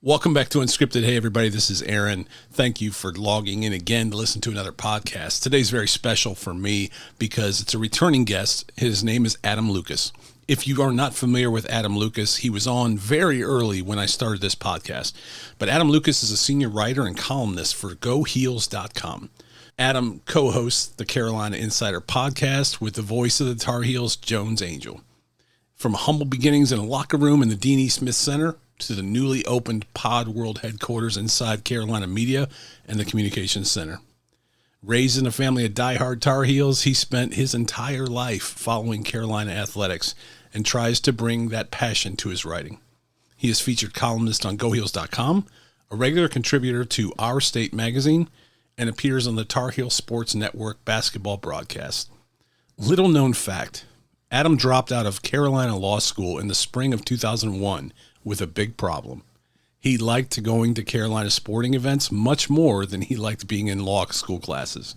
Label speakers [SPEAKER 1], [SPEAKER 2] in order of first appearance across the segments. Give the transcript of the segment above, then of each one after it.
[SPEAKER 1] Welcome back to Unscripted. Hey, everybody, this is Aaron. Thank you for logging in again to listen to another podcast. Today's very special for me because it's a returning guest. His name is Adam Lucas. If you are not familiar with Adam Lucas, he was on very early when I started this podcast. But Adam Lucas is a senior writer and columnist for GoHeels.com. Adam co-hosts the Carolina Insider podcast with the voice of the Tar Heels, Jones Angell. From humble beginnings in a locker room in the Dean E. Smith Center to the newly opened Pod World headquarters inside Carolina Media and the Communications Center. Raised in a family of diehard Tar Heels, he spent his entire life following Carolina athletics and tries to bring that passion to his writing. He is featured columnist on GoHeels.com, a regular contributor to Our State magazine, and appears on the Tar Heel Sports Network basketball broadcast. Little known fact, Adam dropped out of Carolina Law School in the spring of 2001 with a big problem. He liked going to Carolina sporting events much more than he liked being in law school classes.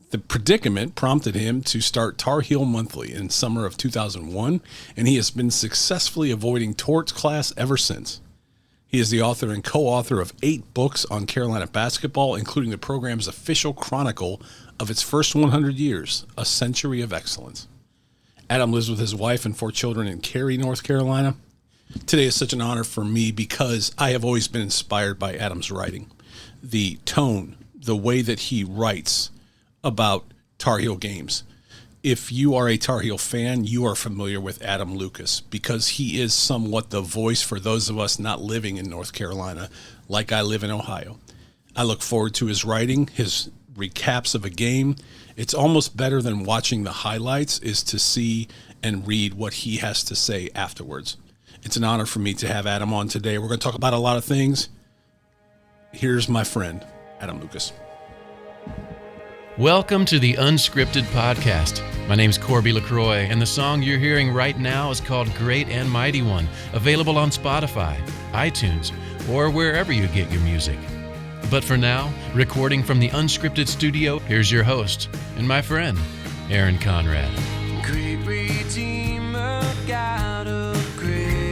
[SPEAKER 1] The predicament prompted him to start Tar Heel Monthly in summer of 2001, and he has been successfully avoiding torts class ever since. He is the author and co-author of 8 books on Carolina basketball, including the program's official chronicle of its first 100 years, A Century of Excellence. Adam lives with his wife and 4 children in Cary, North Carolina. Today is such an honor for me because I have always been inspired by Adam's writing. The tone, the way that he writes about Tar Heel games. If you are a Tar Heel fan, you are familiar with Adam Lucas because he is somewhat the voice for those of us not living in North Carolina, like I live in Ohio. I look forward to his writing, his recaps of a game. It's almost better than watching the highlights is to see and read what he has to say afterwards. It's an honor for me to have Adam on today. We're going to talk about a lot of things. Here's my friend, Adam Lucas.
[SPEAKER 2] Welcome to the Unscripted Podcast. My name's Corby LaCroix, and the song you're hearing right now is called Great and Mighty One, available on Spotify, iTunes, or wherever you get your music. But for now, recording from the Unscripted studio, here's your host and my friend, Aaron Conrad.
[SPEAKER 3] Great Redeemer, God of grace.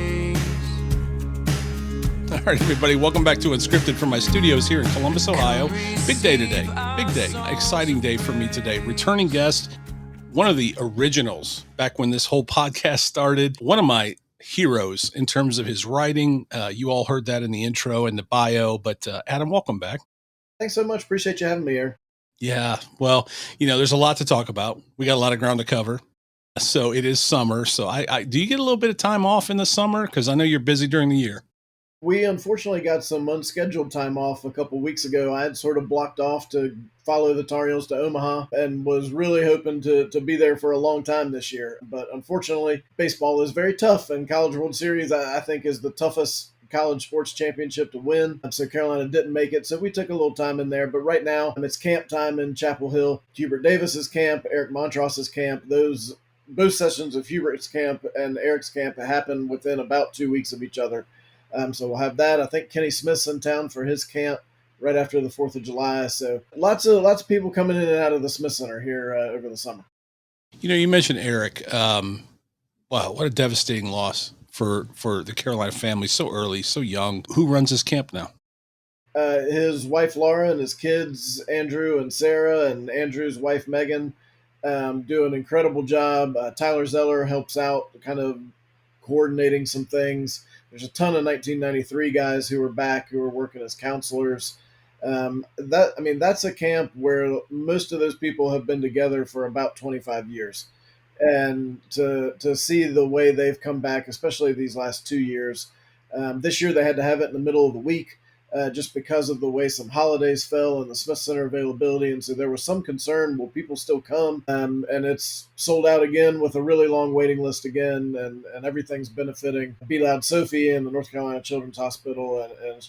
[SPEAKER 1] All right, everybody, welcome back to Unscripted from my studios here in Columbus, Ohio. Big day today. Big day. Exciting day for me today. Returning guest, one of the originals back when this whole podcast started. One of my heroes in terms of his writing. You all heard that in the intro and the bio. But Adam, welcome back.
[SPEAKER 4] Thanks so much. Appreciate you having me here.
[SPEAKER 1] Yeah, well, there's a lot to talk about. We got a lot of ground to cover. So it is summer. So I do you get a little bit of time off in the summer? Because I know you're busy during the year.
[SPEAKER 4] We unfortunately got some unscheduled time off a couple weeks ago. I had sort of blocked off to follow the Tar Heels to Omaha and was really hoping to be there for a long time this year. But unfortunately, baseball is very tough, and College World Series, I think, is the toughest college sports championship to win. So Carolina didn't make it, so we took a little time in there. But right now, it's camp time in Chapel Hill. Hubert Davis's camp, Eric Montross's camp, both sessions of Hubert's camp and Eric's camp happen within about 2 weeks of each other. So we'll have that. I think Kenny Smith's in town for his camp right after the 4th of July. So lots of people coming in and out of the Smith Center here over the summer.
[SPEAKER 1] You mentioned Eric. Wow, what a devastating loss for the Carolina family so early, so young. Who runs his camp now?
[SPEAKER 4] His wife, Laura, and his kids, Andrew and Sarah, and Andrew's wife, Megan, do an incredible job. Tyler Zeller helps out kind of coordinating some things. There's a ton of 1993 guys who are back who are working as counselors. That's a camp where most of those people have been together for about 25 years. And to see the way they've come back, especially these last 2 years, this year they had to have it in the middle of the week just because of the way some holidays fell and the Smith Center availability. And so there was some concern, will people still come? And it's sold out again with a really long waiting list again. And everything's benefiting Be Loud Sophie and the North Carolina Children's Hospital. And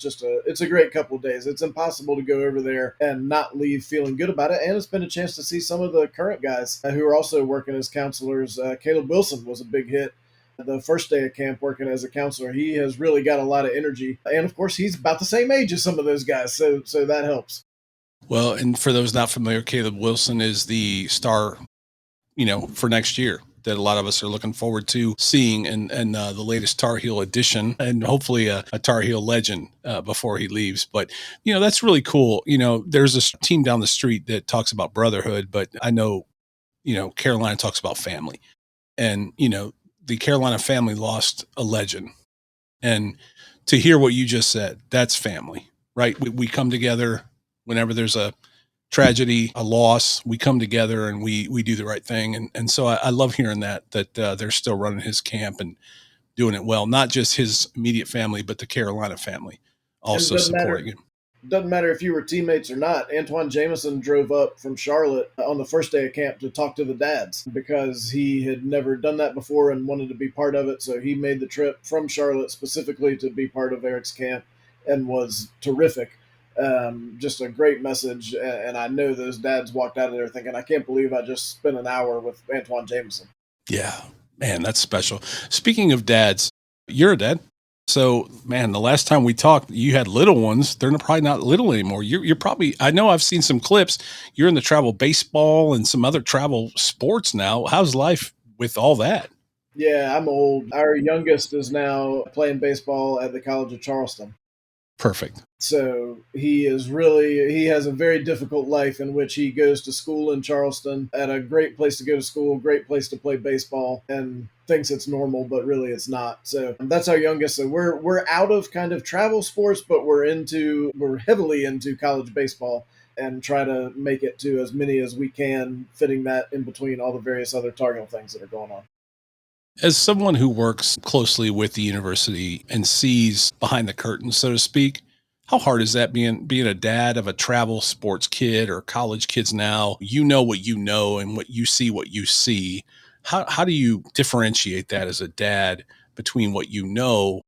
[SPEAKER 4] it's a great couple of days. It's impossible to go over there and not leave feeling good about it. And it's been a chance to see some of the current guys who are also working as counselors. Caleb Wilson was a big hit the first day of camp working as a counselor. He has really got a lot of energy. And of course, he's about the same age as some of those guys. So that helps.
[SPEAKER 1] Well, and for those not familiar, Caleb Wilson is the star, for next year. that a lot of us are looking forward to seeing and the latest Tar Heel edition, and hopefully a Tar Heel legend before he leaves. But, that's really cool. There's a team down the street that talks about brotherhood, but I know, Carolina talks about family. And, the Carolina family lost a legend. And to hear what you just said, that's family, right? We come together whenever there's a tragedy, a loss, we come together and we do the right thing. And so I love hearing that they're still running his camp and doing it well, not just his immediate family, but the Carolina family also supporting him.
[SPEAKER 4] Doesn't matter if you were teammates or not. Antoine Jameson drove up from Charlotte on the first day of camp to talk to the dads because he had never done that before and wanted to be part of it. So he made the trip from Charlotte specifically to be part of Eric's camp and was terrific. Just a great message. And I know those dads walked out of there thinking, I can't believe I just spent an hour with Antoine Jameson.
[SPEAKER 1] Yeah, man, that's special. Speaking of dads, you're a dad. So, man, the last time we talked, you had little ones. They're probably not little anymore. You're probably, I know I've seen some clips. You're in the travel baseball and some other travel sports now. How's life with all that?
[SPEAKER 4] Yeah, I'm old. Our youngest is now playing baseball at the College of Charleston.
[SPEAKER 1] Perfect.
[SPEAKER 4] So he has a very difficult life in which he goes to school in Charleston at a great place to go to school, great place to play baseball, and thinks it's normal, but really it's not. So that's our youngest. So we're out of kind of travel sports, but we're heavily into college baseball and try to make it to as many as we can, fitting that in between all the various other Tar Heel things that are going on.
[SPEAKER 1] As someone who works closely with the university and sees behind the curtain, so to speak, how hard is that being a dad of a travel sports kid or college kids now? You know what you know and what you see. How do you differentiate that as a dad between what you know,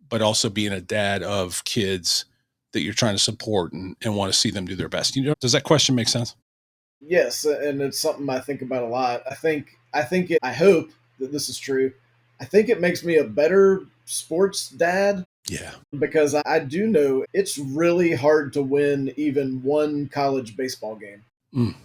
[SPEAKER 1] but also being a dad of kids that you're trying to support and want to see them do their best? Does that question make sense?
[SPEAKER 4] Yes, and it's something I think about a lot. I hope that this is true. I think it makes me a better sports dad.
[SPEAKER 1] Yeah.
[SPEAKER 4] Because I do know it's really hard to win even one college baseball game.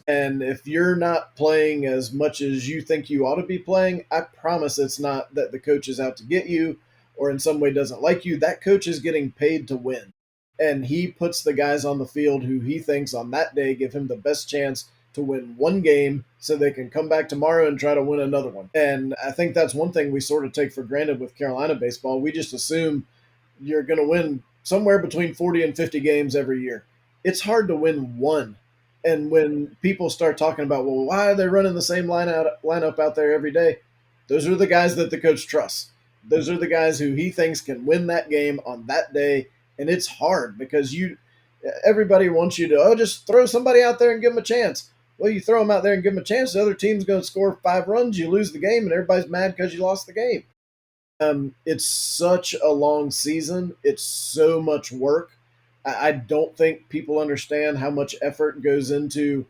[SPEAKER 4] And if you're not playing as much as you think you ought to be playing, I promise it's not that the coach is out to get you or in some way doesn't like you. That coach is getting paid to win. And he puts the guys on the field who he thinks on that day give him the best chance to win one game so they can come back tomorrow and try to win another one. And I think that's one thing we sort of take for granted with Carolina baseball. We just assume you're going to win somewhere between 40 and 50 games every year. It's hard to win one. And when people start talking about, well, why are they running the same lineup out there every day? Those are the guys that the coach trusts. Those are the guys who he thinks can win that game on that day. And it's hard because everybody wants you to, just throw somebody out there and give them a chance. Well, you throw them out there and give them a chance, the other team's going to score 5 runs, you lose the game, and everybody's mad because you lost the game. It's such a long season. It's so much work. I don't think people understand how much effort goes into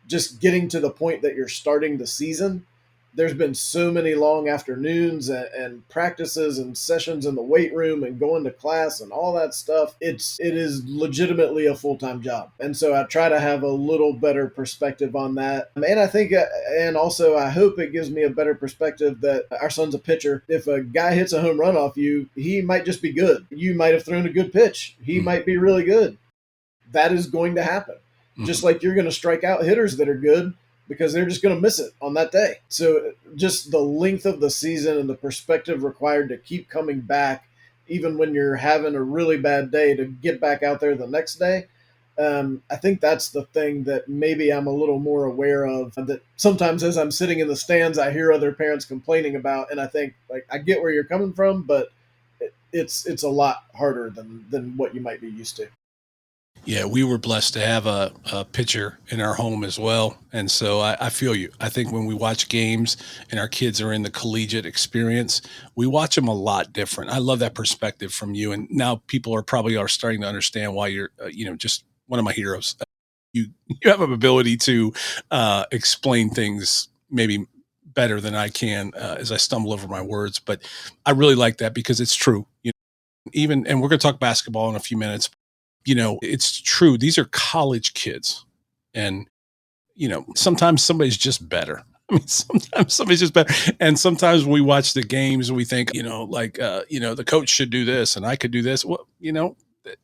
[SPEAKER 4] just getting to the point that you're starting the season. There's been so many long afternoons and practices and sessions in the weight room and going to class and all that stuff. It is legitimately a full-time job. And so I try to have a little better perspective on that. And I think, and also I hope it gives me a better perspective that our son's a pitcher. If a guy hits a home run off you, he might just be good. You might have thrown a good pitch. He might be really good. That is going to happen. Just like you're going to strike out hitters that are good, because they're just going to miss it on that day. So just the length of the season and the perspective required to keep coming back, even when you're having a really bad day, to get back out there the next day. I think that's the thing that maybe I'm a little more aware of, that sometimes as I'm sitting in the stands, I hear other parents complaining about, and I think, like, I get where you're coming from, but it's a lot harder than what you might be used to.
[SPEAKER 1] Yeah, we were blessed to have a pitcher in our home as well. And so I feel you. I think when we watch games and our kids are in the collegiate experience, we watch them a lot different. I love that perspective from you. And now people are starting to understand why you're, just one of my heroes. You have an ability to explain things maybe better than I can as I stumble over my words. But I really like that because it's true. And we're going to talk basketball in a few minutes. It's true. These are college kids. And, sometimes somebody's just better. I mean, sometimes somebody's just better. And sometimes we watch the games and we think, the coach should do this and I could do this. Well,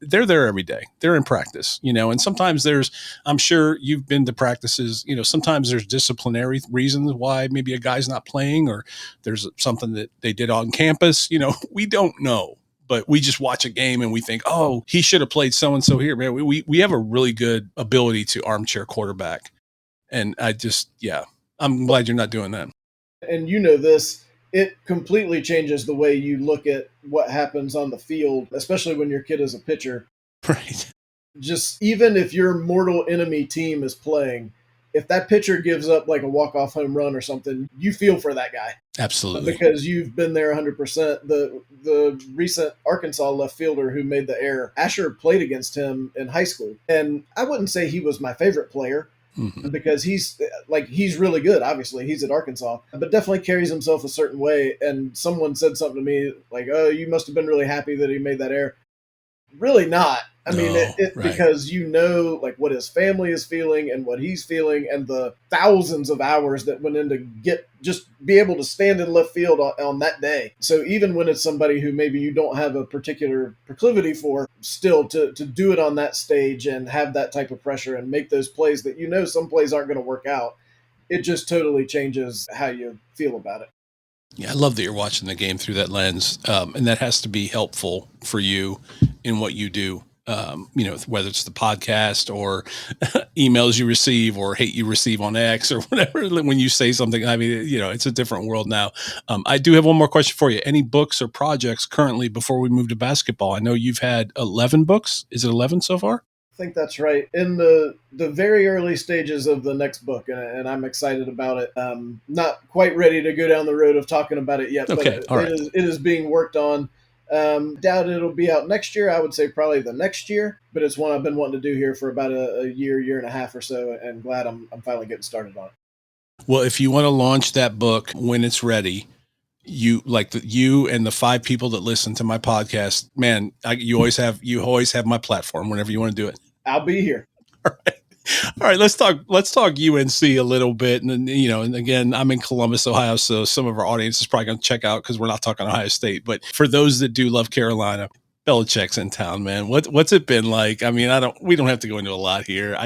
[SPEAKER 1] they're there every day. They're in practice, and sometimes I'm sure you've been to practices, sometimes there's disciplinary reasons why maybe a guy's not playing or there's something that they did on campus. We don't know. But we just watch a game and we think, oh, he should have played so-and-so here, man. We have a really good ability to armchair quarterback. And I'm glad you're not doing that.
[SPEAKER 4] And this, it completely changes the way you look at what happens on the field, especially when your kid is a pitcher.
[SPEAKER 1] Right.
[SPEAKER 4] Just even if your mortal enemy team is playing, if that pitcher gives up like a walk-off home run or something, you feel for that guy.
[SPEAKER 1] Absolutely.
[SPEAKER 4] Because you've been there 100%. The recent Arkansas left fielder who made the error, Asher played against him in high school. And I wouldn't say he was my favorite player, because he's really good. Obviously, he's at Arkansas, but definitely carries himself a certain way. And someone said something to me like, "Oh, you must have been really happy that he made that error." Really not. I mean, right. Because like what his family is feeling and what he's feeling and the thousands of hours that went into just be able to stand in left field on that day. So even when it's somebody who maybe you don't have a particular proclivity for, still to do it on that stage and have that type of pressure and make those plays that some plays aren't going to work out, it just totally changes how you feel about it.
[SPEAKER 1] Yeah, I love that you're watching the game through that lens, and that has to be helpful for you in what you do. Whether it's the podcast or emails you receive or hate you receive on X or whatever, when you say something, I mean, it's a different world now. I do have one more question for you. Any books or projects currently before we move to basketball? I know you've had 11 books. Is it 11 so far?
[SPEAKER 4] I think that's right. In the very early stages of the next book, and I'm excited about it. Not quite ready to go down the road of talking about it yet,
[SPEAKER 1] okay,
[SPEAKER 4] but
[SPEAKER 1] all right.
[SPEAKER 4] It is being worked on. Doubt it'll be out next year. I would say probably the next year, but it's one I've been wanting to do here for about a year and a half or so, and glad I'm finally getting started on it.
[SPEAKER 1] Well, if you want to launch that book when it's ready, you and the 5 people that listen to my podcast, man, you always have my platform whenever you want to do it.
[SPEAKER 4] I'll be here.
[SPEAKER 1] All right. Let's talk UNC a little bit. And then, and again, I'm in Columbus, Ohio. So some of our audience is probably going to check out because we're not talking Ohio State, but for those that do love Carolina, Belichick's in town, man. What's it been like? I mean, we don't have to go into a lot here.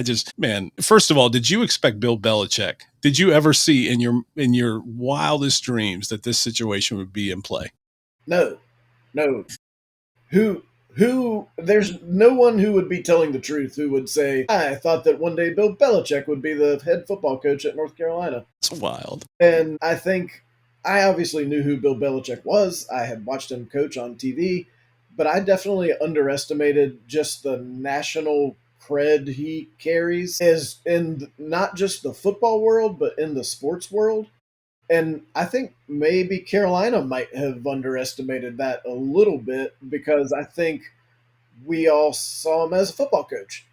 [SPEAKER 1] First of all, did you expect Bill Belichick? Did you ever see in your wildest dreams that this situation would be in play?
[SPEAKER 4] No. Who there's no one who would be telling the truth who would say, I thought that one day Bill Belichick would be the head football coach at North Carolina.
[SPEAKER 1] It's wild.
[SPEAKER 4] And I think I obviously knew who Bill Belichick was. I had watched him coach on TV, but I definitely underestimated just the national cred he carries is in not just the football world, but in the sports world. And I think maybe Carolina might have underestimated that a little bit because I think we all saw him as a football coach,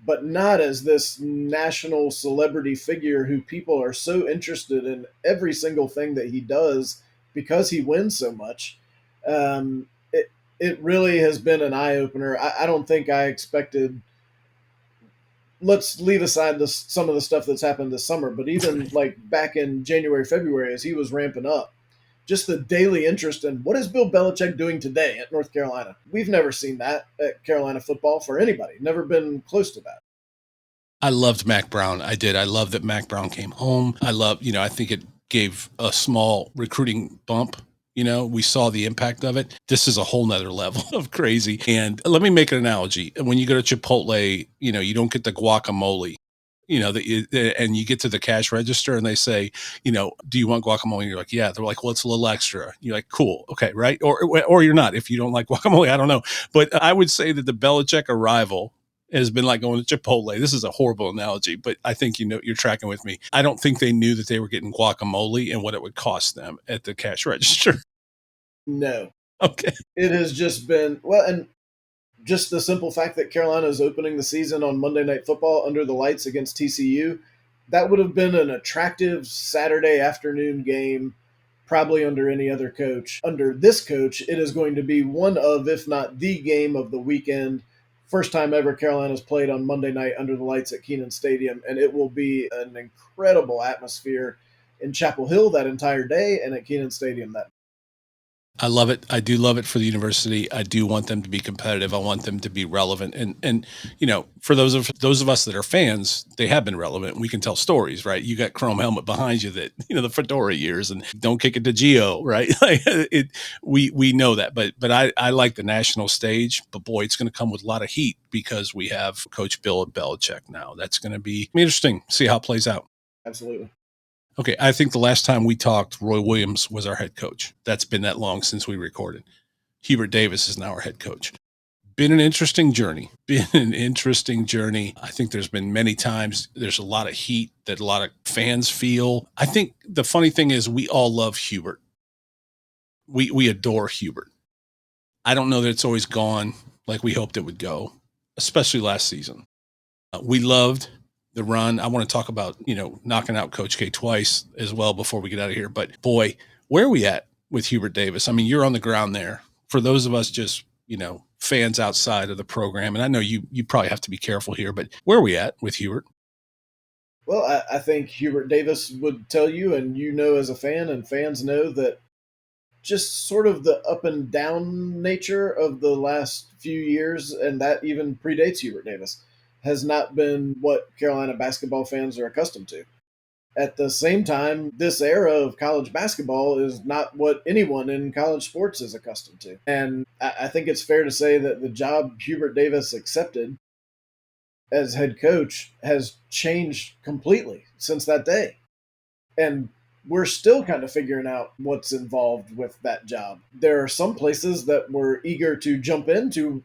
[SPEAKER 4] but not as this national celebrity figure who people are so interested in every single thing that he does because he wins so much. It really has been an eye-opener. I don't think I expected – let's leave aside some of the stuff that's happened this summer, but even like back in January, February, as he was ramping up, just the daily interest in what is Bill Belichick doing today at North Carolina. We've never seen that at Carolina football for anybody. Never been close to that.
[SPEAKER 1] I loved Mack Brown. I did. I love that Mack Brown came home. I think it gave a small recruiting bump. We saw the impact of it. This is a whole nother level of crazy. And let me make an analogy. When you go to Chipotle, you don't get the guacamole, and you get to the cash register and they say, do you want guacamole? And you're like, yeah. They're like, well, it's a little extra. You're like, cool. Okay. Right. Or you're not, if you don't like guacamole, I don't know. But I would say that the Belichick arrival has been like going to Chipotle. This is a horrible analogy, but I think you're tracking with me. I don't think they knew that they were getting guacamole and what it would cost them at the cash register.
[SPEAKER 4] No.
[SPEAKER 1] Okay.
[SPEAKER 4] It has just been, and just the simple fact that Carolina is opening the season on Monday Night Football under the lights against TCU, that would have been an attractive Saturday afternoon game, probably under any other coach. Under this coach, it is going to be one of, if not the game of the weekend. First time ever Carolina's played on Monday night under the lights at Kenan Stadium, and it will be an incredible atmosphere. in Chapel Hill that entire day and at Kenan Stadium that.
[SPEAKER 1] I love it. I do love it for the university. I do want them to be competitive. I want them to be relevant. And for those of us that are fans, they have been relevant. We can tell stories, right? You got Chrome Helmet behind you that the Fedora years, and don't kick it to Geo, right? We know that. But I like the national stage. But boy, it's going to come with a lot of heat because we have Coach Bill Belichick now. That's going to be interesting. See how it plays out.
[SPEAKER 4] Absolutely.
[SPEAKER 1] Okay, I think the last time we talked, Roy Williams was our head coach. That's been that long since we recorded. Hubert Davis is now our head coach. Been an interesting journey. I think there's been many times there's a lot of heat that a lot of fans feel. I think the funny thing is we all love Hubert. We adore Hubert. I don't know that it's always gone like we hoped it would go, especially last season. We loved the run. I want to talk about, knocking out Coach K twice as well before we get out of here. But boy, where are we at with Hubert Davis? I mean, you're on the ground there. For those of us just, fans outside of the program, and I know you probably have to be careful here, but where are we at with Hubert?
[SPEAKER 4] Well, I think Hubert Davis would tell you, and as a fan, and fans know that just sort of the up and down nature of the last few years, and that even predates Hubert Davis, has not been what Carolina basketball fans are accustomed to. At the same time, this era of college basketball is not what anyone in college sports is accustomed to. And I think it's fair to say that the job Hubert Davis accepted as head coach has changed completely since that day. And we're still kind of figuring out what's involved with that job. There are some places that were eager to jump into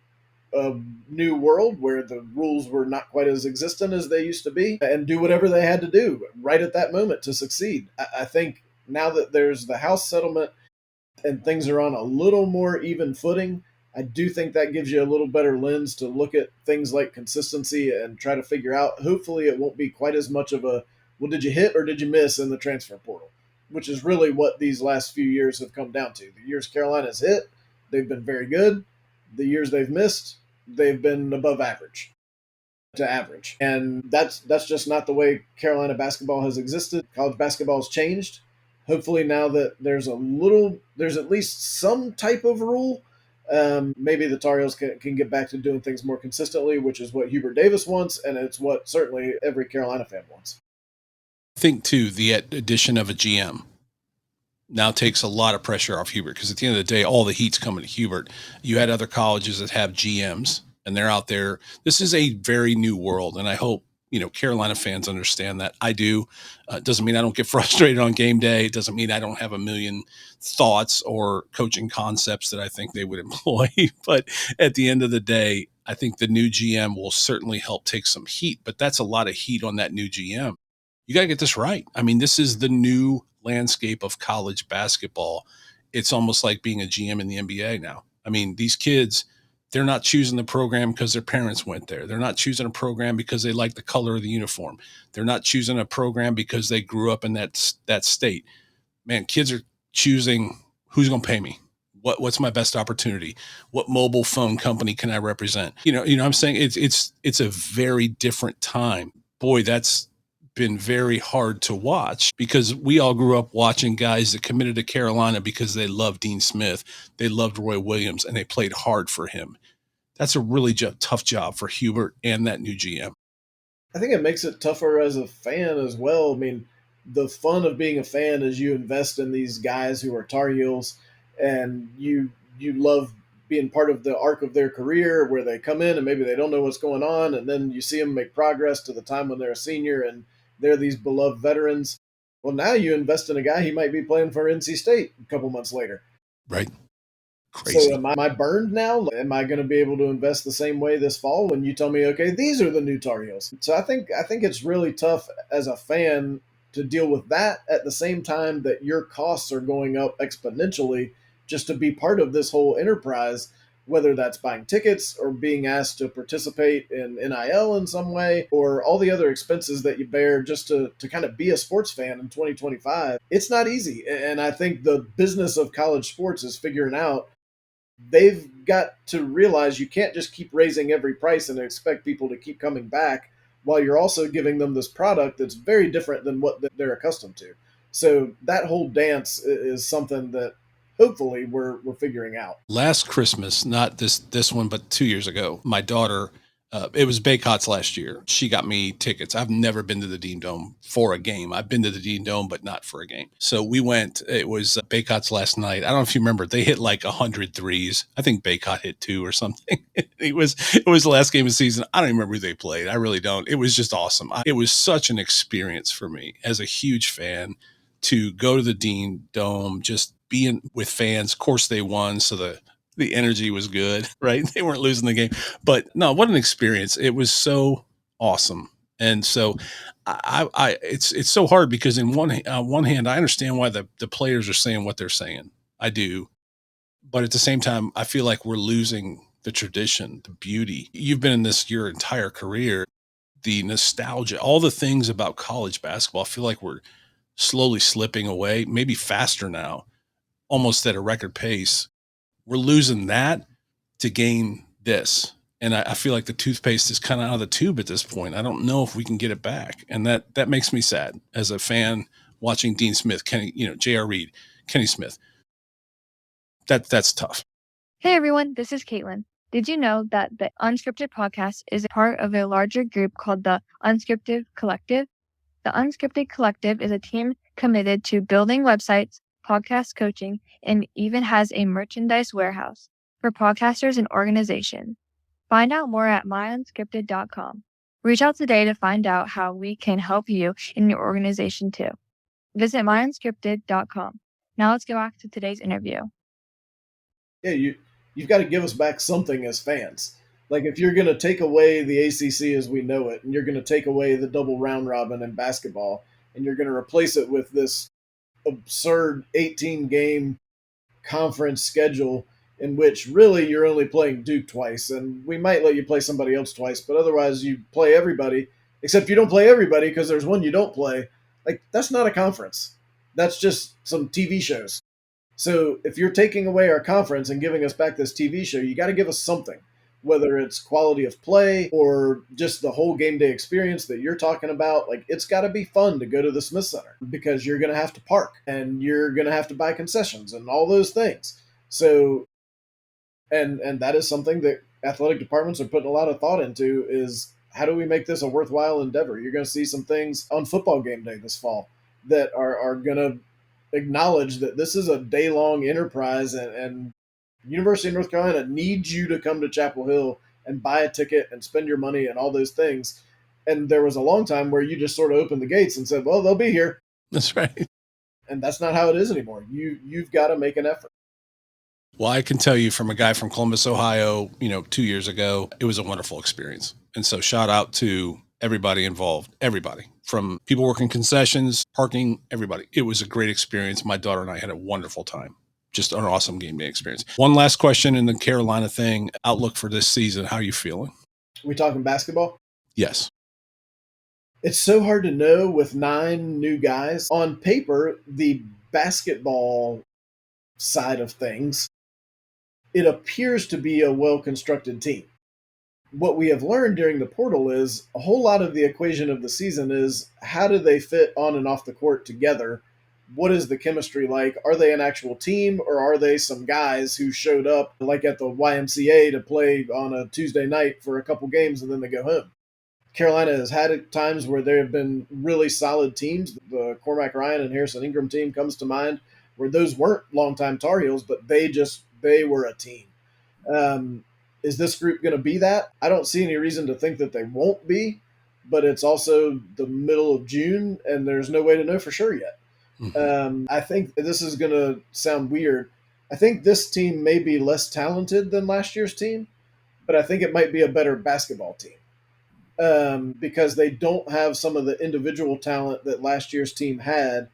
[SPEAKER 4] a new world where the rules were not quite as existent as they used to be and do whatever they had to do right at that moment to succeed. I think now that there's the House settlement and things are on a little more even footing, I do think that gives you a little better lens to look at things like consistency and try to figure out, hopefully it won't be quite as much of a, well, did you hit or did you miss in the transfer portal? Which is really what these last few years have come down to. The years Carolina's hit, they've been very good. The years they've missed, they've been above average to average. And that's just not the way Carolina basketball has existed. College basketball has changed. Hopefully now that there's at least some type of rule, maybe the Tar Heels can get back to doing things more consistently, which is what Hubert Davis wants, and it's what certainly every Carolina fan wants.
[SPEAKER 1] I think, too, the addition of a GM now takes a lot of pressure off Hubert, because at the end of the day, all the heat's coming to Hubert. You had other colleges that have GMs, and they're out there. This is a very new world, and I hope Carolina fans understand that. I do. It doesn't mean I don't get frustrated on game day. It doesn't mean I don't have a million thoughts or coaching concepts that I think they would employ. But at the end of the day, I think the new GM will certainly help take some heat, but that's a lot of heat on that new GM. You got to get this right. I mean, this is the new landscape of college basketball. It's almost like being a GM in the NBA now. I mean, these kids, they're not choosing the program because their parents went there. They're not choosing a program because they like the color of the uniform. They're not choosing a program because they grew up in that state. Man, kids are choosing who's going to pay me. What's my best opportunity? What mobile phone company can I represent? I'm saying it's a very different time. Boy, that's been very hard to watch, because we all grew up watching guys that committed to Carolina because they loved Dean Smith, they loved Roy Williams, and they played hard for him. That's a really tough job for Hubert and that new GM.
[SPEAKER 4] I think it makes it tougher as a fan as well. I mean, the fun of being a fan is you invest in these guys who are Tar Heels, and you love being part of the arc of their career where they come in and maybe they don't know what's going on, and then you see them make progress to the time when they're a senior and they're these beloved veterans. Well, now you invest in a guy, he might be playing for NC State a couple months later.
[SPEAKER 1] Right. Crazy.
[SPEAKER 4] So am I burned now? Am I going to be able to invest the same way this fall when you tell me, okay, these are the new Tar Heels? So I think it's really tough as a fan to deal with that at the same time that your costs are going up exponentially just to be part of this whole enterprise, whether that's buying tickets or being asked to participate in NIL in some way, or all the other expenses that you bear just to kind of be a sports fan in 2025. It's not easy. And I think the business of college sports is figuring out they've got to realize you can't just keep raising every price and expect people to keep coming back while you're also giving them this product that's very different than what they're accustomed to. So that whole dance is something that hopefully we're figuring out.
[SPEAKER 1] Last Christmas, not this one, but 2 years ago, my daughter, it was Baycott's last year. She got me tickets. I've never been to the Dean Dome for a game. I've been to the Dean Dome, but not for a game. So we went. It was Baycott's last night. I don't know if you remember. They hit like 100 threes. I think Baycott hit 2 or something. It was the last game of the season. I don't even remember who they played. I really don't. It was just awesome. It was such an experience for me as a huge fan to go to the Dean Dome, just being with fans. Of course, they won, so the energy was good, right? They weren't losing the game, but no, what an experience! It was so awesome, and so it's so hard because in one hand, I understand why the players are saying what they're saying. I do, but at the same time, I feel like we're losing the tradition, the beauty. You've been in this your entire career, the nostalgia, all the things about college basketball. I feel like we're slowly slipping away, maybe faster now, almost at a record pace. We're losing that to gain this. And I feel like the toothpaste is kind of out of the tube at this point. I don't know if we can get it back. And that makes me sad as a fan watching Dean Smith, Kenny, J.R. Reed, Kenny Smith. That's tough.
[SPEAKER 5] Hey everyone, this is Caitlin. Did you know that the Unscripted podcast is a part of a larger group called the Unscripted Collective? The Unscripted Collective is a team committed to building websites, podcast coaching, and even has a merchandise warehouse for podcasters and organizations. Find out more at myunscripted.com. Reach out today to find out how we can help you in your organization too. Visit myunscripted.com. Now let's go back to today's interview.
[SPEAKER 4] Yeah, you've got to give us back something as fans. Like if you're going to take away the ACC as we know it, and you're going to take away the double round robin in basketball, and you're going to replace it with this absurd 18-game conference schedule in which really you're only playing Duke twice, and we might let you play somebody else twice, but otherwise you play everybody, except you don't play everybody because there's one you don't play. Like, that's not a conference. That's just some TV shows. So if you're taking away our conference and giving us back this TV show, you got to give us something, whether it's quality of play or just the whole game day experience that you're talking about. Like, it's got to be fun to go to the Smith Center because you're going to have to park and you're going to have to buy concessions and all those things. So, and that is something that athletic departments are putting a lot of thought into, is how do we make this a worthwhile endeavor? You're going to see some things on football game day this fall that are going to acknowledge that this is a day-long enterprise, and University of North Carolina needs you to come to Chapel Hill and buy a ticket and spend your money and all those things. And there was a long time where you just sort of opened the gates and said, well, they'll be here.
[SPEAKER 1] That's right.
[SPEAKER 4] And that's not how it is anymore. You've got to make an effort.
[SPEAKER 1] Well, I can tell you from a guy from Columbus, Ohio, 2 years ago, it was a wonderful experience. And so shout out to everybody involved, everybody, from people working concessions, parking, everybody. It was a great experience. My daughter and I had a wonderful time. Just an awesome game day experience. One last question in the Carolina thing, outlook for this season. How are you feeling?
[SPEAKER 4] We talking basketball?
[SPEAKER 1] Yes.
[SPEAKER 4] It's so hard to know with 9 new guys. On paper, the basketball side of things, it appears to be a well-constructed team. What we have learned during the portal is a whole lot of the equation of the season is how do they fit on and off the court together? What is the chemistry like? Are they an actual team, or are they some guys who showed up like at the YMCA to play on a Tuesday night for a couple games and then they go home? Carolina has had times where there have been really solid teams. The Cormac Ryan and Harrison Ingram team comes to mind, where those weren't longtime Tar Heels, but they were a team. Is this group going to be that? I don't see any reason to think that they won't be, but it's also the middle of June, and there's no way to know for sure yet. Mm-hmm. I think this is going to sound weird. I think this team may be less talented than last year's team, but I think it might be a better basketball team because they don't have some of the individual talent that last year's team had,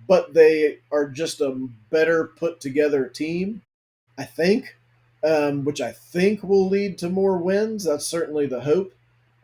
[SPEAKER 4] but they are just a better put together team, I think. Which I think will lead to more wins. That's certainly the hope.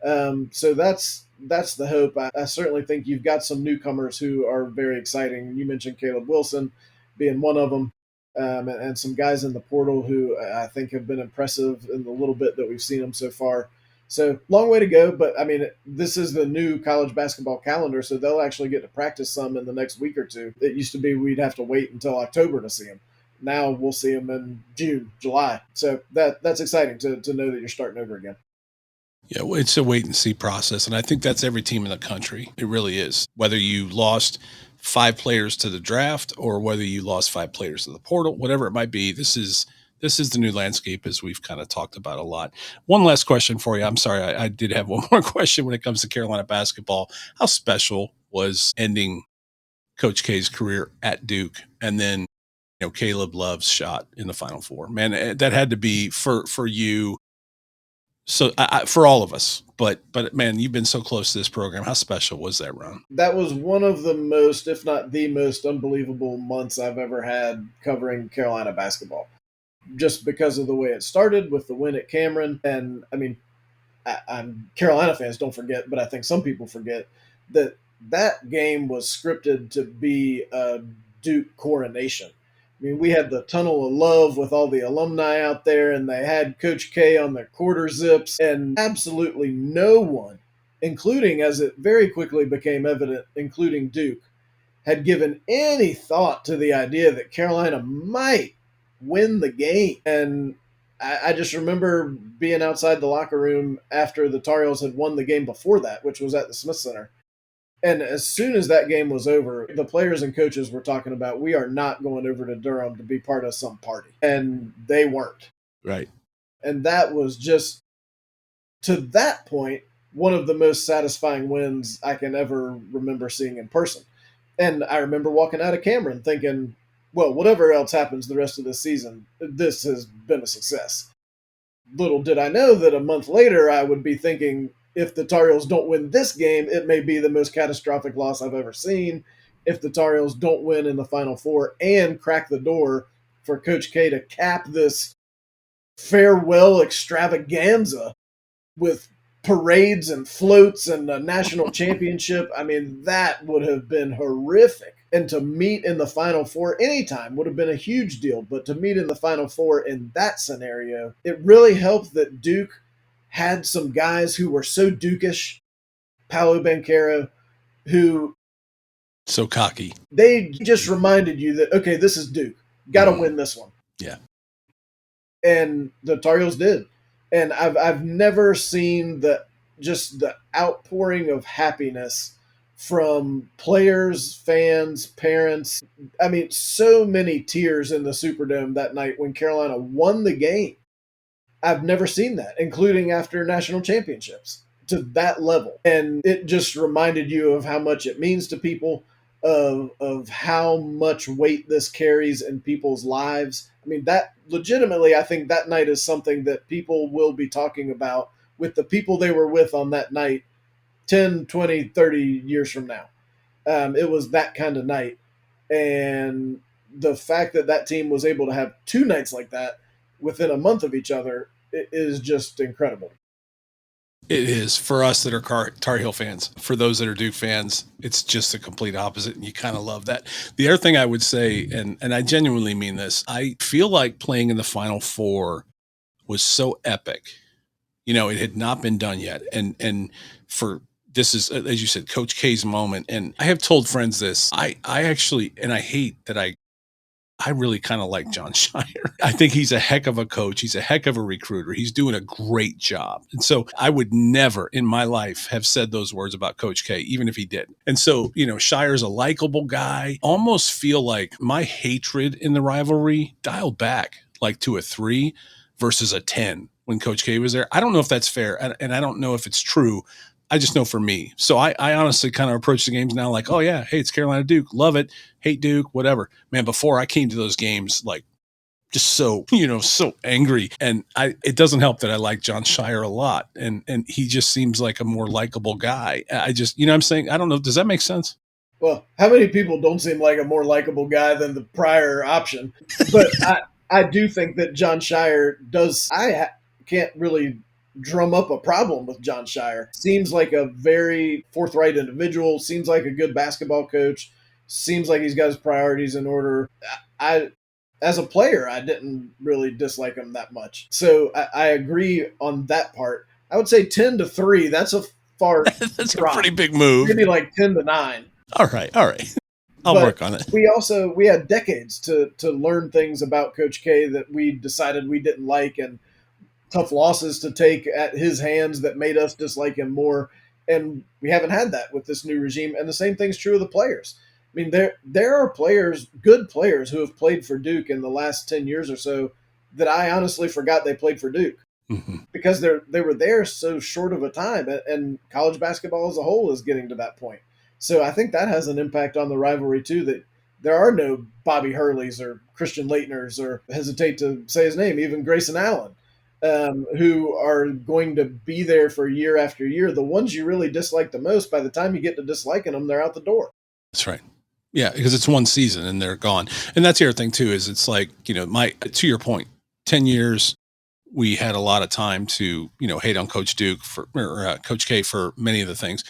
[SPEAKER 4] So that's the hope. I certainly think you've got some newcomers who are very exciting. You mentioned Caleb Wilson being one of them, and some guys in the portal who I think have been impressive in the little bit that we've seen them so far. So long way to go, but I mean, this is the new college basketball calendar, so they'll actually get to practice some in the next week or two. It used to be we'd have to wait until October to see them. Now we'll see them in June, July. So that's exciting to know that you're starting over again.
[SPEAKER 1] Yeah, well, it's a wait and see process. And I think that's every team in the country. It really is. Whether you lost 5 players to the draft or whether you lost 5 players to the portal, whatever it might be, this is the new landscape, as we've kind of talked about a lot. One last question for you. I'm sorry, I did have one more question when it comes to Carolina basketball. How special was ending Coach K's career at Duke and then Caleb Love's shot in the Final Four? Man, that had to be for you. So for all of us, but man, you've been so close to this program. How special was that run?
[SPEAKER 4] That was one of the most, if not the most unbelievable months I've ever had covering Carolina basketball. Just because of the way it started with the win at Cameron. And I mean, I'm Carolina fans don't forget, but I think some people forget that game was scripted to be a Duke coronation. I mean, we had the Tunnel of Love with all the alumni out there, and they had Coach K on their quarter zips, and absolutely no one, including, as it very quickly became evident, including Duke, had given any thought to the idea that Carolina might win the game. And I just remember being outside the locker room after the Tar Heels had won the game before that, which was at the Smith Center. And as soon as that game was over, the players and coaches were talking about, we are not going over to Durham to be part of some party. And they weren't.
[SPEAKER 1] Right.
[SPEAKER 4] And that was just, to that point, one of the most satisfying wins I can ever remember seeing in person. And I remember walking out of Cameron thinking, well, whatever else happens the rest of this season, this has been a success. Little did I know that a month later I would be thinking, if the Tar Heels don't win this game, it may be the most catastrophic loss I've ever seen. If the Tar Heels don't win in the Final Four and crack the door for Coach K to cap this farewell extravaganza with parades and floats and a national championship, I mean, that would have been horrific. And to meet in the Final Four anytime would have been a huge deal. But to meet in the Final Four in that scenario, it really helped that Duke had some guys who were so Dukish, Paolo Banchero, who...
[SPEAKER 1] So cocky.
[SPEAKER 4] They just reminded you that, okay, this is Duke. Got to win this one.
[SPEAKER 1] Yeah.
[SPEAKER 4] And the Tar Heels did. And I've never seen the outpouring of happiness from players, fans, parents. I mean, so many tears in the Superdome that night when Carolina won the game. I've never seen that, including after national championships, to that level. And it just reminded you of how much it means to people, of how much weight this carries in people's lives. I mean, that legitimately, I think that night is something that people will be talking about with the people they were with on that night 10, 20, 30 years from now. It was that kind of night. And the fact that that team was able to have 2 nights like that within a month of each other is just incredible.
[SPEAKER 1] It is for us that are Tar Heel fans. For those that are Duke fans, it's just the complete opposite, and you kind of love that. The other thing I would say, and I genuinely mean this, I feel like playing in the Final Four was so epic. It had not been done yet, and for this is, as you said, Coach K's moment. And I have told friends this. I actually, and I hate that I really kind of like Jon Scheyer. I think he's a heck of a coach. He's a heck of a recruiter. He's doing a great job. And so I would never in my life have said those words about Coach K, even if he did. And so, Scheyer's a likable guy. Almost feel like my hatred in the rivalry dialed back like to a 3 versus a 10 when Coach K was there. I don't know if that's fair, and I don't know if it's true. I just know for me. So I honestly kind of approach the games now like, oh yeah, hey, it's Carolina Duke. Love it. Hate Duke, whatever. Man, before I came to those games, like just so, so angry. And it doesn't help that I like Jon Scheyer a lot. And he just seems like a more likable guy. I just, what I'm saying? I don't know. Does that make sense?
[SPEAKER 4] Well, how many people don't seem like a more likable guy than the prior option? But I do think that Jon Scheyer does. Can't really drum up a problem with Jon Scheyer. Seems like a very forthright individual, seems like a good basketball coach, seems like he's got his priorities in order. As a player, I didn't really dislike him that much. So I agree on that part. I would say 10-3. That's a far
[SPEAKER 1] That's
[SPEAKER 4] drop.
[SPEAKER 1] a pretty big move.
[SPEAKER 4] Maybe like 10-9.
[SPEAKER 1] All right. I'll
[SPEAKER 4] But
[SPEAKER 1] work on it.
[SPEAKER 4] we had decades to learn things about Coach K that we decided we didn't like, and tough losses to take at his hands that made us dislike him more. And we haven't had that with this new regime. And the same thing's true of the players. I mean, there are players, good players, who have played for Duke in the last 10 years or so that I honestly forgot they played for Duke because they were there so short of a time. And college basketball as a whole is getting to that point. So I think that has an impact on the rivalry too, that there are no Bobby Hurleys or Christian Leitners, or hesitate to say his name, even Grayson Allen, who are going to be there for year after year. The ones you really dislike the most, by the time you get to disliking them, they're out the door.
[SPEAKER 1] That's right. Yeah, because it's one season and they're gone. And that's the other thing too, is it's like, to your point, 10 years, we had a lot of time to, hate on Coach Duke or Coach K for many of the things.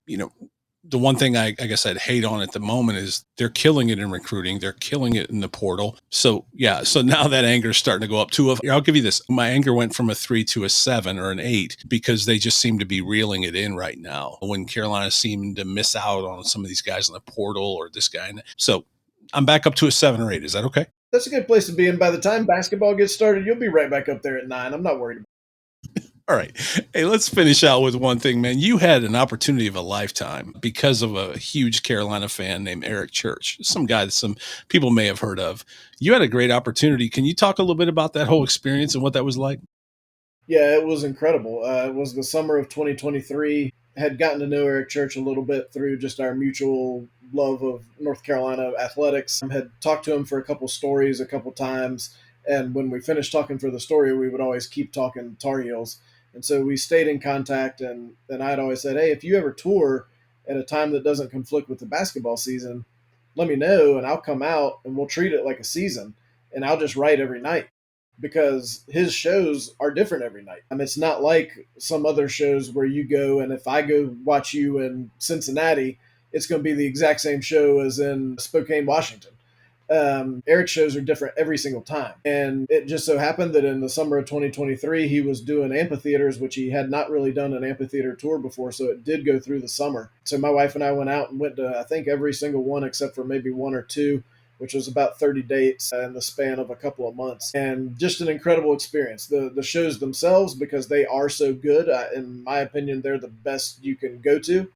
[SPEAKER 1] The one thing I guess I'd hate on at the moment is they're killing it in recruiting. They're killing it in the portal. So yeah. So now that anger is starting to go up I'll give you this. My anger went from a 3 to a 7 or an 8 because they just seem to be reeling it in right now when Carolina seemed to miss out on some of these guys in the portal or this guy. So I'm back up to a 7 or 8. Is that okay?
[SPEAKER 4] That's a good place to be. And by the time basketball gets started, you'll be right back up there at 9. I'm not worried about it.
[SPEAKER 1] All right. Hey, let's finish out with one thing, man. You had an opportunity of a lifetime because of a huge Carolina fan named Eric Church, some guy that some people may have heard of. You had a great opportunity. Can you talk a little bit about that whole experience and what that was like?
[SPEAKER 4] Yeah, it was incredible. It was the summer of 2023. Had gotten to know Eric Church a little bit through just our mutual love of North Carolina athletics. Had talked to him for a couple stories a couple times. And when we finished talking for the story, we would always keep talking Tar Heels. And so we stayed in contact, and I'd always said, hey, if you ever tour at a time that doesn't conflict with the basketball season, let me know, and I'll come out, and we'll treat it like a season, and I'll just write every night, because his shows are different every night. I mean, it's not like some other shows where you go, and if I go watch you in Cincinnati, it's going to be the exact same show as in Spokane, Washington. Eric's shows are different every single time. And it just so happened that in the summer of 2023, he was doing amphitheaters, which he had not really done an amphitheater tour before. So it did go through the summer. So my wife and I went out and went to, I think, every single one except for maybe one or two, which was about 30 dates in the span of a couple of months. And just an incredible experience. The shows themselves, because they are so good, in my opinion, they're the best you can go to.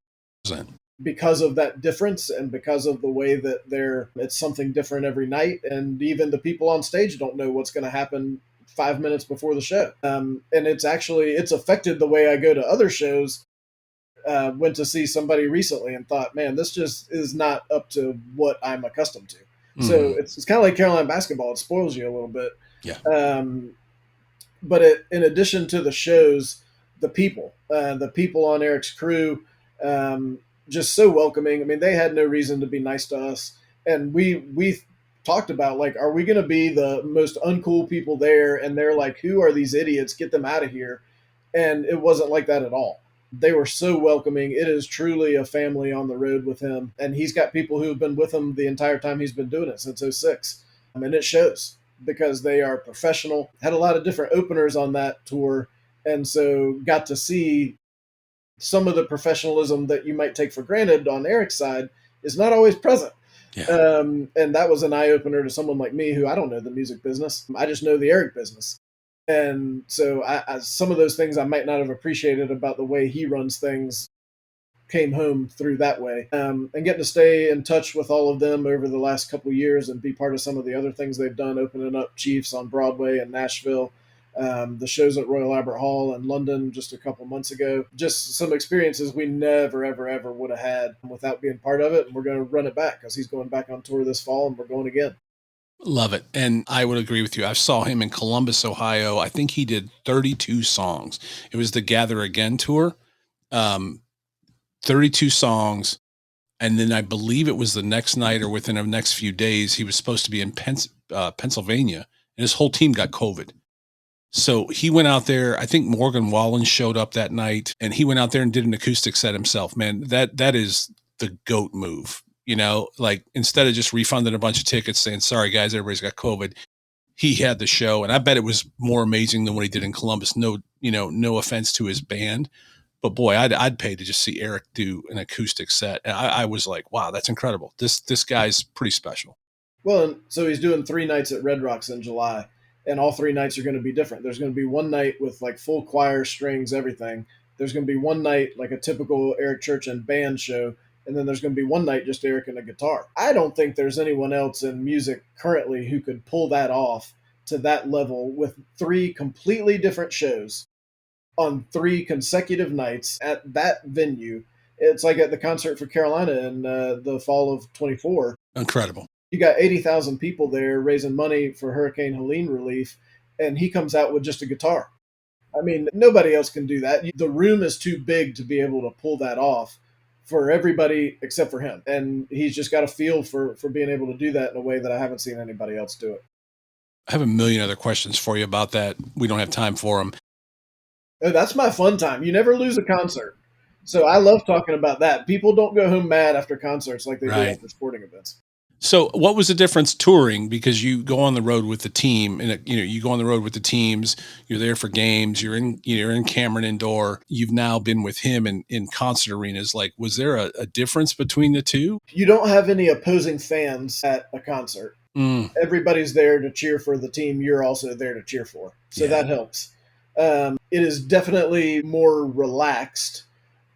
[SPEAKER 4] Because of that difference and because of the way that it's something different every night. And even the people on stage don't know what's going to happen 5 minutes before the show. And it's affected the way I go to other shows. Went to see somebody recently and thought, man, this just is not up to what I'm accustomed to. Mm-hmm. So it's kind of like Carolina basketball. It spoils you a little bit.
[SPEAKER 1] Yeah.
[SPEAKER 4] But in addition to the shows, the people on Eric's crew, just so welcoming. I mean, they had no reason to be nice to us. And we talked about, like, are we going to be the most uncool people there? And they're like, who are these idiots? Get them out of here. And it wasn't like that at all. They were so welcoming. It is truly a family on the road with him. And he's got people who have been with him the entire time he's been doing it, since 2006. I mean, it shows because they are professional. Had a lot of different openers on that tour. And so got to see some of the professionalism that you might take for granted on Eric's side is not always present.
[SPEAKER 1] Yeah.
[SPEAKER 4] And that was an eye-opener to someone like me who I don't know the music business. I just know the Eric business. And so some of those things I might not have appreciated about the way he runs things came home through that way. And getting to stay in touch with all of them over the last couple of years and be part of some of the other things they've done, opening up Chiefs on Broadway in Nashville, the shows at Royal Albert Hall in London just a couple months ago. Just some experiences we never, ever, ever would have had without being part of it. And we're going to run it back because he's going back on tour this fall and we're going again.
[SPEAKER 1] Love it. And I would agree with you. I saw him in Columbus, Ohio. I think he did 32 songs. It was the Gather Again tour. 32 songs. And then I believe it was the next night or within the next few days, he was supposed to be in Pennsylvania, and his whole team got COVID. So he went out there. I think Morgan Wallen showed up that night, and he went out there and did an acoustic set himself. Man, that is the GOAT move. Like, instead of just refunding a bunch of tickets saying, sorry guys, everybody's got COVID, he had the show, and I bet it was more amazing than what he did in Columbus. No, no offense to his band, but boy, I'd pay to just see Eric do an acoustic set. And I was like, wow, that's incredible. This guy's pretty special.
[SPEAKER 4] Well, and so he's doing 3 nights at Red Rocks in July, and all 3 nights are going to be different. There's going to be one night with like full choir, strings, everything. There's going to be one night like a typical Eric Church and band show, and then there's going to be one night just Eric and a guitar. I don't think there's anyone else in music currently who could pull that off to that level with 3 completely different shows on 3 consecutive nights at that venue. It's like at the concert for Carolina in the fall of 24.
[SPEAKER 1] Incredible.
[SPEAKER 4] You got 80,000 people there raising money for Hurricane Helene relief, and he comes out with just a guitar. I mean, nobody else can do that. The room is too big to be able to pull that off for everybody except for him. And he's just got a feel for being able to do that in a way that I haven't seen anybody else do it.
[SPEAKER 1] I have a million other questions for you about that. We don't have time for them.
[SPEAKER 4] Oh, that's my fun time. You never lose a concert. So I love talking about that. People don't go home mad after concerts like they do after sporting events.
[SPEAKER 1] So what was the difference touring? Because you go on the road with the team, and you go on the road with the teams. You're there for games. You're in Cameron Indoor. You've now been with him in concert arenas. Like, was there a difference between the two?
[SPEAKER 4] You don't have any opposing fans at a concert. Everybody's there to cheer for the team you're also there to cheer for. So that helps. It is definitely more relaxed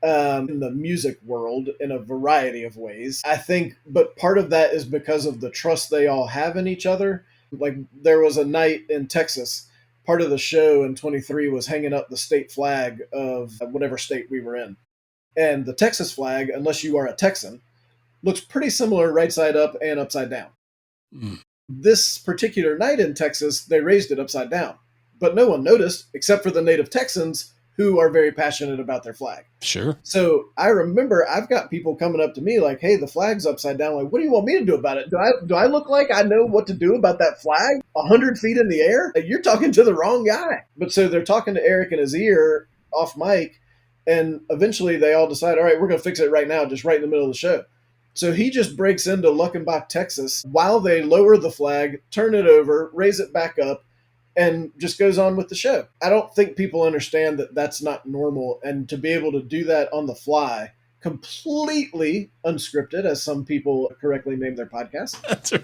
[SPEAKER 4] in the music world in a variety of ways, I think. But part of that is because of the trust they all have in each other. Like, there was a night in Texas. Part of the show in 23 was hanging up the state flag of whatever state we were in. And the Texas flag, unless you are a Texan, looks pretty similar right side up and upside down. This particular night in Texas, they raised it upside down. But no one noticed except for the native Texans, who are very passionate about their flag.
[SPEAKER 1] Sure.
[SPEAKER 4] So I remember I've got people coming up to me like, hey, the flag's upside down. Like, what do you want me to do about it? Do I look like I know what to do about that flag 100 feet in the air? You're talking to the wrong guy. But so they're talking to Eric in his ear off mic, and eventually they all decide, all right, we're going to fix it right now, just right in the middle of the show. So he just breaks into Luckenbach, Texas, while they lower the flag, turn it over, raise it back up, and just goes on with the show. I don't think people understand that that's not normal. And to be able to do that on the fly, completely unscripted, as some people correctly name their podcast,
[SPEAKER 1] That's right.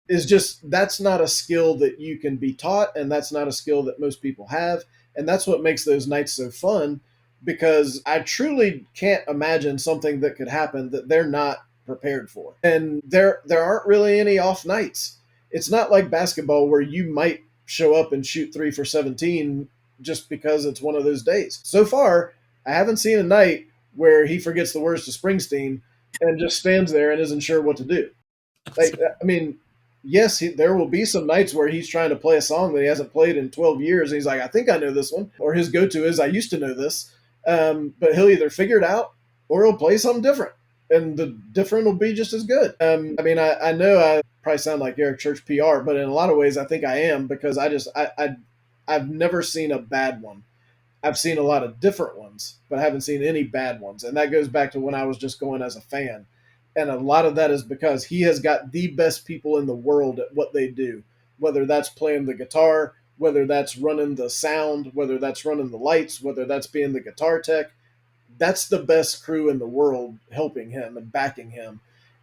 [SPEAKER 4] is just, that's not a skill that you can be taught. And that's not a skill that most people have. And that's what makes those nights so fun, because I truly can't imagine something that could happen that they're not prepared for. And there aren't really any off nights. It's not like basketball where you might show up and shoot 3 for 17 just because it's one of those days. So far, I haven't seen a night where he forgets the words to Springsteen and just stands there and isn't sure what to do. Like, I mean, yes, there will be some nights where he's trying to play a song that he hasn't played in 12 years. And he's like, I think I know this one. Or his go-to is, I used to know this. But he'll either figure it out or he'll play something different. And the different will be just as good. I mean, I know I probably sound like Eric Church PR, but in a lot of ways I think I am, because I've never seen a bad one. I've seen a lot of different ones, but I haven't seen any bad ones. And that goes back to when I was just going as a fan. And a lot of that is because he has got the best people in the world at what they do, whether that's playing the guitar, whether that's running the sound, whether that's running the lights, whether that's being the guitar tech. That's the best crew in the world helping him and backing him.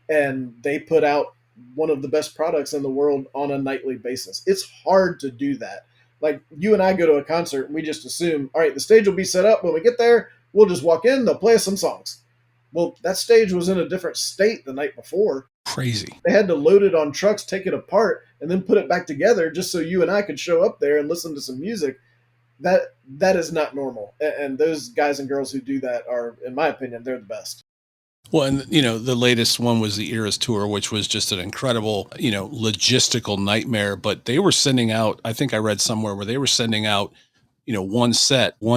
[SPEAKER 4] And they put out one of the best products in the world on a nightly basis. It's hard to do that. Like, you and I go to a concert and we just assume, all right, the stage will be set up. When we get there, we'll just walk in, they'll play us some songs. Well, that stage was in a different state the night before.
[SPEAKER 1] Crazy.
[SPEAKER 4] They had to load it on trucks, take it apart, and then put it back together just so you and I could show up there and listen to some music. That is not normal. And those guys and girls who do that are, in my opinion, they're the best.
[SPEAKER 1] Well, and the latest one was the Eras tour, which was just an incredible, logistical nightmare. But they were sending out, I think I read somewhere where they were sending out, one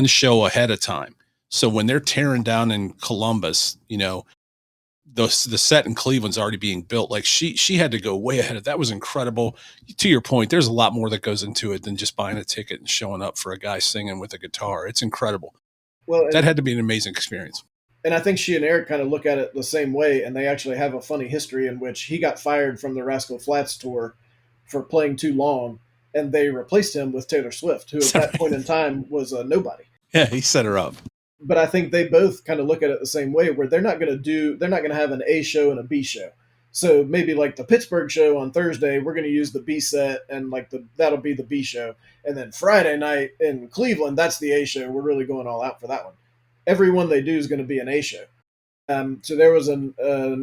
[SPEAKER 1] show ahead of time. So when they're tearing down in Columbus, the set in Cleveland's already being built. Like, she had to go way ahead of that. Was incredible. To your point, there's a lot more that goes into it than just buying a ticket and showing up for a guy singing with a guitar. It's incredible. Well, that had to be an amazing experience.
[SPEAKER 4] And I think she and Eric kind of look at it the same way, and they actually have a funny history in which he got fired from the Rascal Flatts tour for playing too long, and they replaced him with Taylor Swift, who at that point in time was a nobody.
[SPEAKER 1] Yeah, he set her up.
[SPEAKER 4] But I think they both kind of look at it the same way, where they're not going to have an A show and a B show. So maybe like the Pittsburgh show on Thursday, we're going to use the B set, and like that'll be the B show. And then Friday night in Cleveland, that's the A show. We're really going all out for that one. Every one they do is going to be an A show. So there was an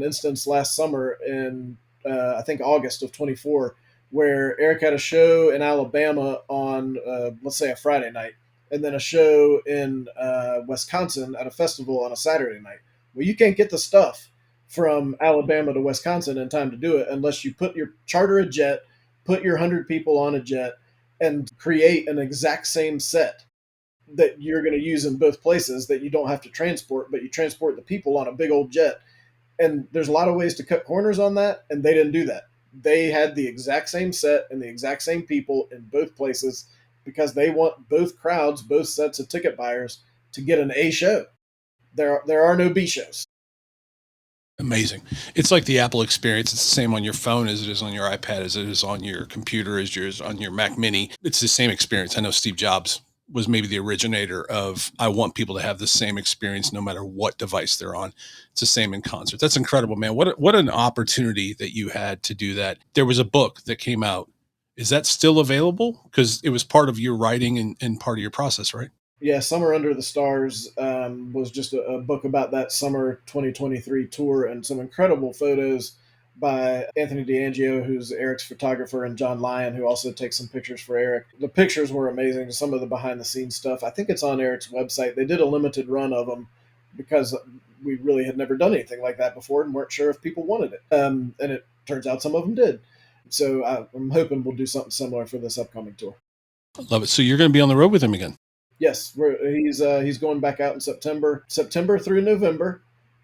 [SPEAKER 4] instance last summer in I think August of 24, where Eric had a show in Alabama on let's say a Friday night, and then a show in Wisconsin at a festival on a Saturday night. Well, you can't get the stuff from Alabama to Wisconsin in time to do it unless you charter a jet, put your 100 people on a jet, and create an exact same set that you're going to use in both places that you don't have to transport, but you transport the people on a big old jet. And there's a lot of ways to cut corners on that, and they didn't do that. They had the exact same set and the exact same people in both places because they want both crowds, both sets of ticket buyers to get an A show. There are no B shows.
[SPEAKER 1] Amazing. It's like the Apple experience. It's the same on your phone as it is on your iPad, as it is on your computer, as yours on your Mac Mini. It's the same experience. I know Steve Jobs was maybe the originator of, I want people to have the same experience no matter what device they're on. It's the same in concert. That's incredible, man. What an opportunity that you had to do that. There was a book that came out. Is that still available? Because it was part of your writing and part of your process, right?
[SPEAKER 4] Yeah, Summer Under the Stars was just a book about that summer 2023 tour, and some incredible photos by Anthony DeAngio, who's Eric's photographer, and John Lyon, who also takes some pictures for Eric. The pictures were amazing. Some of the behind-the-scenes stuff, I think it's on Eric's website. They did a limited run of them because we really had never done anything like that before and weren't sure if people wanted it. And it turns out some of them did. So I'm hoping we'll do something similar for this upcoming tour.
[SPEAKER 1] Love it. So you're going to be on the road with him again?
[SPEAKER 4] Yes, he's going back out in September through November,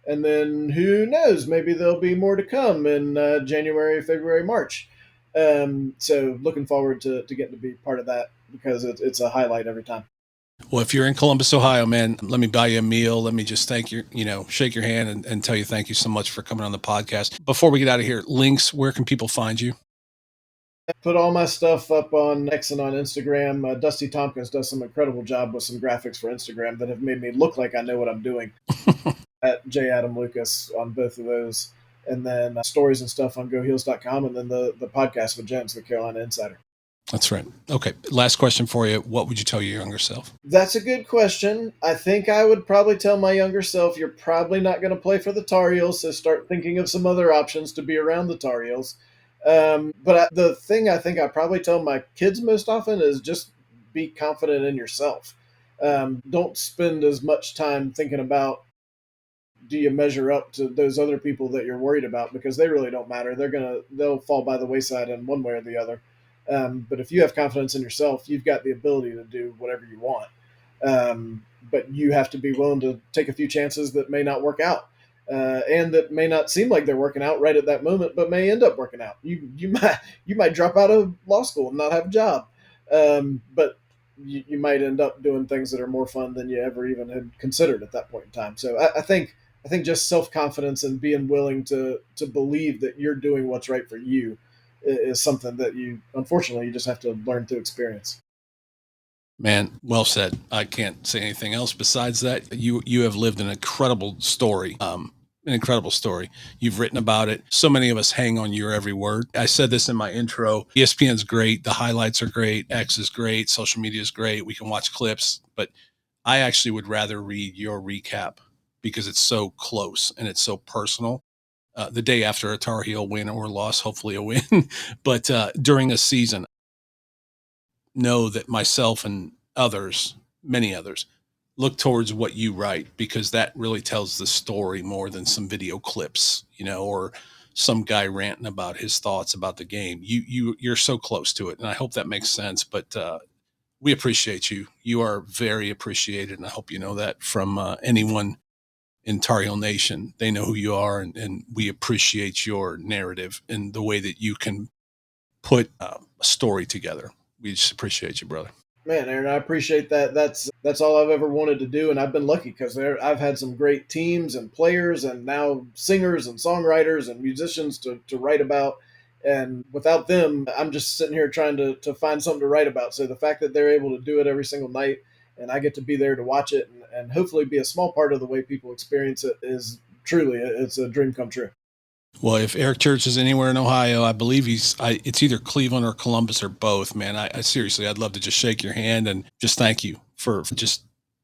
[SPEAKER 4] and then who knows? Maybe there'll be more to come in January, February, March. So looking forward to getting to be part of that because it's a highlight every time.
[SPEAKER 1] Well, if you're in Columbus, Ohio, man, let me buy you a meal. Let me just thank you, shake your hand and tell you thank you so much for coming on the podcast. Before we get out of here, links, where can people find you?
[SPEAKER 4] Put all my stuff up on X and on Instagram. Dusty Tompkins does some incredible job with some graphics for Instagram that have made me look like I know what I'm doing. At J. Adam Lucas on both of those. And then stories and stuff on GoHeels.com, and then the podcast with James, the Carolina Insider.
[SPEAKER 1] That's right. Okay. Last question for you. What would you tell your younger self?
[SPEAKER 4] That's a good question. I think I would probably tell my younger self, you're probably not going to play for the Tar Heels, so start thinking of some other options to be around the Tar Heels. But the thing I think I probably tell my kids most often is just be confident in yourself. Don't spend as much time thinking about, do you measure up to those other people that you're worried about, because they really don't matter. They'll fall by the wayside in one way or the other. But if you have confidence in yourself, you've got the ability to do whatever you want. But you have to be willing to take a few chances that may not work out. And that may not seem like they're working out right at that moment, but may end up working out. You might drop out of law school and not have a job, but you might end up doing things that are more fun than you ever even had considered at that point in time. So I think just self-confidence and being willing to believe that you're doing what's right for you is something that unfortunately you just have to learn through experience.
[SPEAKER 1] Man, well said. I can't say anything else besides that. You have lived an incredible story. An incredible story. You've written about it. So many of us hang on your every word. I said this in my intro. ESPN's great. The highlights are great. X is great. Social media is great. We can watch clips, but I actually would rather read your recap because it's so close and it's so personal. The day after a Tar Heel win or loss, hopefully a win, but during a season, know that myself and others, many others, look towards what you write, because that really tells the story more than some video clips, or some guy ranting about his thoughts about the game. You're so close to it, and I hope that makes sense. But we appreciate you. You are very appreciated, and I hope you know that from anyone in Tar Heel Nation. They know who you are, and we appreciate your narrative and the way that you can put a story together. We just appreciate you, brother.
[SPEAKER 4] Man, Aaron, I appreciate that. That's all I've ever wanted to do, and I've been lucky because I've had some great teams and players, and now singers and songwriters and musicians to write about, And without them, I'm just sitting here trying to find something to write about. So the fact that they're able to do it every single night and I get to be there to watch it and hopefully be a small part of the way people experience it is truly, it's a dream come true.
[SPEAKER 1] Well, if Eric Church is anywhere in Ohio, I believe it's either Cleveland or Columbus or both, man. I seriously, I'd love to just shake your hand and just thank you for just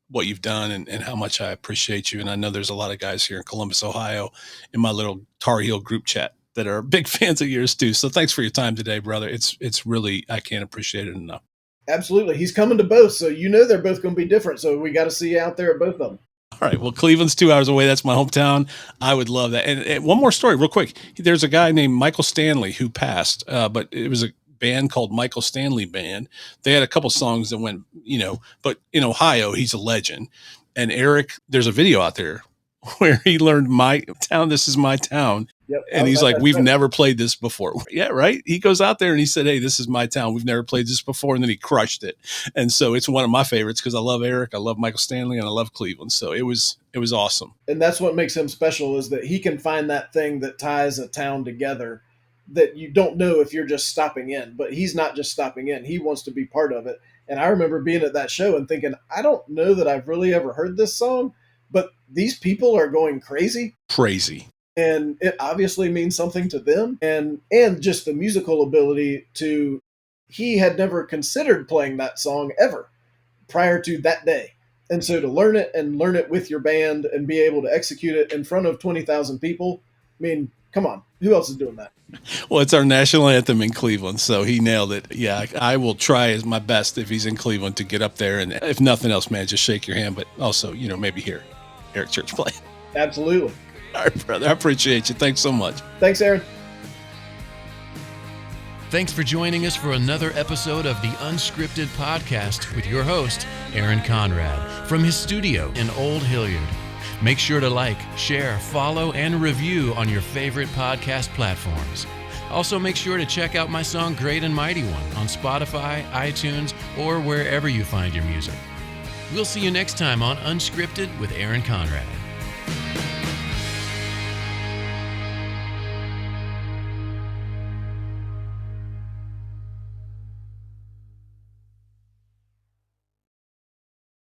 [SPEAKER 1] what you've done and how much I appreciate you. And I know there's a lot of guys here in Columbus, Ohio, in my little Tar Heel group chat that are big fans of yours too. So thanks for your time today, brother. It's really, I can't appreciate it enough.
[SPEAKER 4] Absolutely. He's coming to both. So they're both going to be different. So we got to see you out there at both of them.
[SPEAKER 1] All right. Well, Cleveland's 2 hours away. That's my hometown. I would love that. And one more story real quick. There's a guy named Michael Stanley who passed, but it was a band called Michael Stanley Band. They had a couple songs that went, but in Ohio, he's a legend. And Eric, there's a video out there where he learned "My Town, This Is My Town."
[SPEAKER 4] Yep.
[SPEAKER 1] And he's like, we've never played this before. Yeah, right. He goes out there and he said, "Hey, this is my town. We've never played this before." And then he crushed it. And so it's one of my favorites because I love Eric, I love Michael Stanley, and I love Cleveland. So it was awesome.
[SPEAKER 4] And that's what makes him special is that he can find that thing that ties a town together that you don't know if you're just stopping in. But he's not just stopping in. He wants to be part of it. And I remember being at that show and thinking, I don't know that I've really ever heard this song, but these people are going crazy.
[SPEAKER 1] Crazy.
[SPEAKER 4] And it obviously means something to them. And just the musical ability he had never considered playing that song ever prior to that day. And so to learn it with your band and be able to execute it in front of 20,000 people, I mean, come on, who else is doing that?
[SPEAKER 1] Well, it's our national anthem in Cleveland, so he nailed it. Yeah, I will try my best if he's in Cleveland to get up there. And if nothing else, man, just shake your hand, but also, maybe hear Eric Church play.
[SPEAKER 4] Absolutely.
[SPEAKER 1] All right, brother. I appreciate you. Thanks so much.
[SPEAKER 4] Thanks, Aaron.
[SPEAKER 2] Thanks for joining us for another episode of the Unscripted Podcast with your host, Aaron Conrad, from his studio in Old Hilliard. Make sure to like, share, follow, and review on your favorite podcast platforms. Also, make sure to check out my song Great and Mighty One on Spotify, iTunes, or wherever you find your music. We'll see you next time on Unscripted with Aaron Conrad.